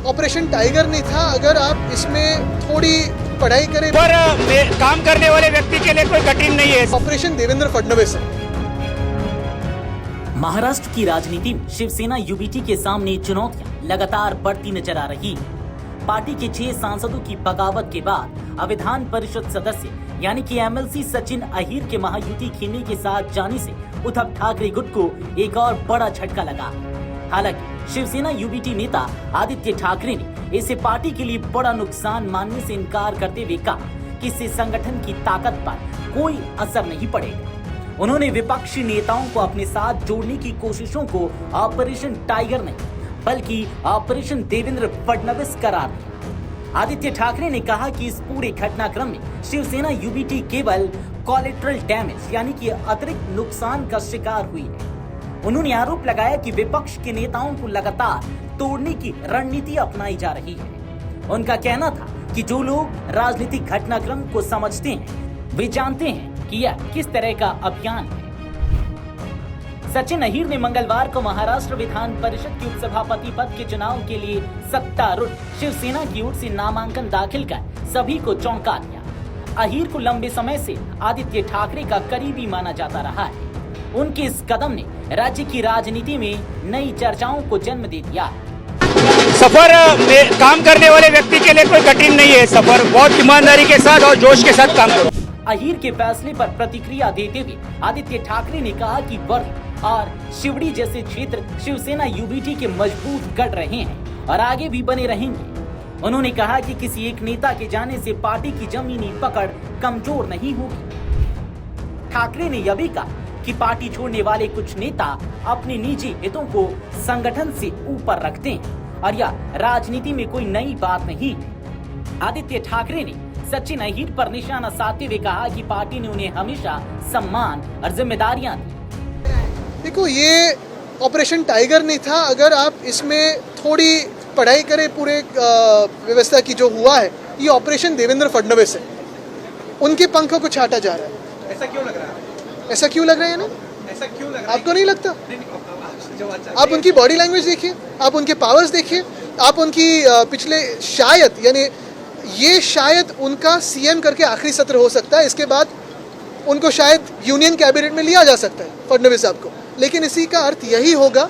Operation tiger नहीं था अगर आप इसमें थोड़ी पढ़ाई करें। पर काम करने वाले व्यक्ति के लिए कोई कठिन नहीं है। ऑपरेशन देवेंद्र फडणवीस है। महाराष्ट्र की राजनीति में शिवसेना यूबीटी के सामने चुनौतियां लगातार बढ़ती नजर आ रही है। पार्टी के 6 सांसदों की बगावत के बाद विधान परिषद सदस्य यानी कि एमएलसी सचिन अहीर के महायुति खेलने के साथ जाने से उद्धव ठाकरे गुट को एक और बड़ा झटका लगा। हालांकि शिवसेना यूबीटी नेता आदित्य ठाकरे ने इसे पार्टी के लिए बड़ा नुकसान मानने से इनकार करते हुए कहा कि इससे संगठन की ताकत पर कोई असर नहीं पड़ेगा। उन्होंने विपक्षी नेताओं को अपने साथ जोड़ने की कोशिशों को ऑपरेशन टाइगर नहीं बल्कि ऑपरेशन देवेंद्र फडणवीस करार दिया। आदित्य ठाकरे ने कहा कि इस पूरे घटनाक्रम में शिवसेना यूबीटी केवल कोलेटरल डैमेज यानी कि अतिरिक्त नुकसान का शिकार हुई है। उन्होंने आरोप लगाया कि विपक्ष के नेताओं को लगातार तोड़ने की रणनीति अपनाई जा रही है। उनका कहना था कि जो लोग राजनीतिक घटनाक्रम को समझते हैं वे जानते हैं कि यह किस तरह का अभियान है। सचिन अहीर ने मंगलवार को महाराष्ट्र विधान परिषद के उपसभापति पद के चुनाव के लिए सत्तारूढ़ शिवसेना की ओर से नामांकन दाखिल कर सभी को चौंका दिया। अहीर को लंबे समय से आदित्य ठाकरे का करीबी माना जाता रहा है। उनके इस कदम ने राज्य की राजनीति में नई चर्चाओं को जन्म दे दिया। सफर में काम करने वाले व्यक्ति के लिए कोई कठिन नहीं है। सफर बहुत ईमानदारी के साथ और जोश के साथ काम करो। अहीर के फैसले पर प्रतिक्रिया देते हुए आदित्य ठाकरे ने कहा कि वर्ली और शिवड़ी जैसे क्षेत्र शिवसेना यूबीटी के मजबूत गढ़ रहे हैं और आगे भी बने रहेंगे। उन्होंने कहा कि किसी एक नेता के जाने से पार्टी की जमीनी पकड़ कमजोर नहीं होगी। ठाकरे ने यह भी कहा कि पार्टी छोड़ने वाले कुछ नेता अपने निजी हितों को संगठन से ऊपर रखते हैं और यह राजनीति में कोई नई बात नहीं है। आदित्य ठाकरे ने सचिन अहीर पर निशाना साधते हुए कहा कि पार्टी ने उन्हें हमेशा सम्मान और जिम्मेदारियां दी। देखो, ये ऑपरेशन टाइगर नहीं था अगर आप इसमें थोड़ी पढ़ाई करें पूरे व्यवस्था की जो हुआ है। ये ऑपरेशन देवेंद्र फडणवीस है। उनके पंखों को छाटा जा रहा है। ऐसा क्यों लग रहा है? ऐसा क्यों लग रहा है ना? ऐसा क्यों लग रहा है? आपको नहीं लगता? आप उनकी बॉडी लैंग्वेज देखिए, आप उनके पावर्स देखिए, आप उनकी पिछले शायद यानी ये शायद उनका सीएम करके आखिरी सत्र हो सकता है। इसके बाद उनको शायद यूनियन कैबिनेट में लिया जा सकता है फडणवीस साहब को, लेकिन इसी का अर्थ यही होगा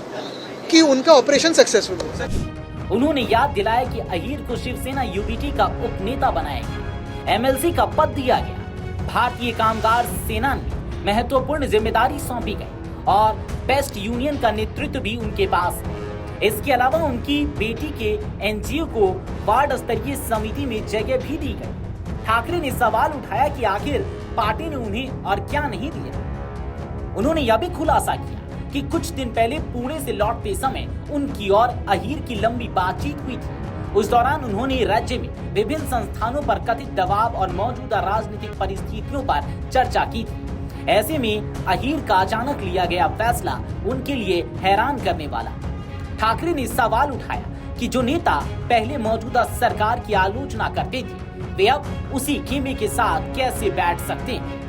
कि उनका ऑपरेशन सक्सेसफुल हो। उन्होंने याद दिलाया कि अहीर को शिवसेना यूबीटी का उपनेता बनाया गया, एमएलसी का पद दिया गया, भारतीय कामगार सेना में महत्वपूर्ण जिम्मेदारी सौंपी गई और बेस्ट यूनियन का नेतृत्व भी उनके पास है। इसके अलावा उनकी बेटी के एनजीओ को वार्ड स्तरीय समिति में जगह भी दी गई। ठाकरे ने सवाल उठाया कि आखिर पार्टी ने उन्हें और क्या नहीं दिया। उन्होंने यह भी खुलासा किया कि कुछ दिन पहले पुणे से लौटते समय उनकी और अहीर की लंबी बातचीत हुई थी। उस दौरान उन्होंने राज्य में विभिन्न संस्थानों पर कथित दबाव और मौजूदा राजनीतिक परिस्थितियों पर चर्चा की थी। ऐसे में अहीर का अचानक लिया गया फैसला उनके लिए हैरान करने वाला। ठाकरे ने सवाल उठाया कि जो नेता पहले मौजूदा सरकार की आलोचना करते थे वे अब उसी खेमे के साथ कैसे बैठ सकते हैं।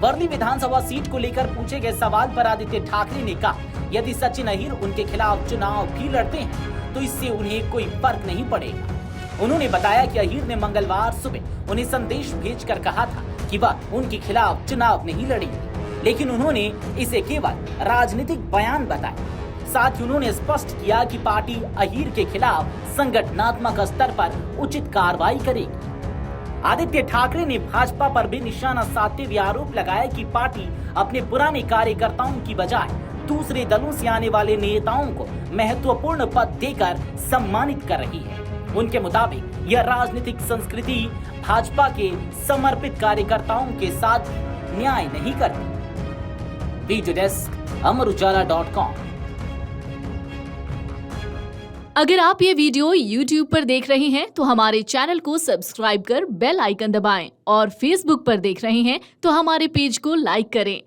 वर्ली विधानसभा सीट को लेकर पूछे गए सवाल पर आदित्य ठाकरे ने कहा यदि सचिन अहीर उनके खिलाफ चुनाव भी लड़ते हैं तो इससे उन्हें कोई फर्क नहीं पड़ेगा। उन्होंने बताया कि अहीर ने मंगलवार सुबह उन्हें संदेश भेजकर कहा था कि वह उनके खिलाफ चुनाव नहीं लड़ेंगे, लेकिन उन्होंने इसे केवल राजनीतिक बयान बताया। साथ ही उन्होंने स्पष्ट किया कि पार्टी अहीर के खिलाफ संगठनात्मक स्तर पर उचित कार्रवाई करेगी। आदित्य ठाकरे ने भाजपा पर भी निशाना साधते हुए आरोप लगाया कि पार्टी अपने पुराने कार्यकर्ताओं की बजाय दूसरे दलों से आने वाले नेताओं को महत्वपूर्ण पद देकर सम्मानित कर रही है। उनके मुताबिक यह राजनीतिक संस्कृति भाजपा के समर्पित कार्यकर्ताओं के साथ न्याय नहीं करती। वीडियो डेस्क अमरउजाला.com। अगर आप ये वीडियो YouTube पर देख रहे हैं तो हमारे चैनल को सब्सक्राइब कर बेल आइकन दबाएं और Facebook पर देख रहे हैं तो हमारे पेज को लाइक करें।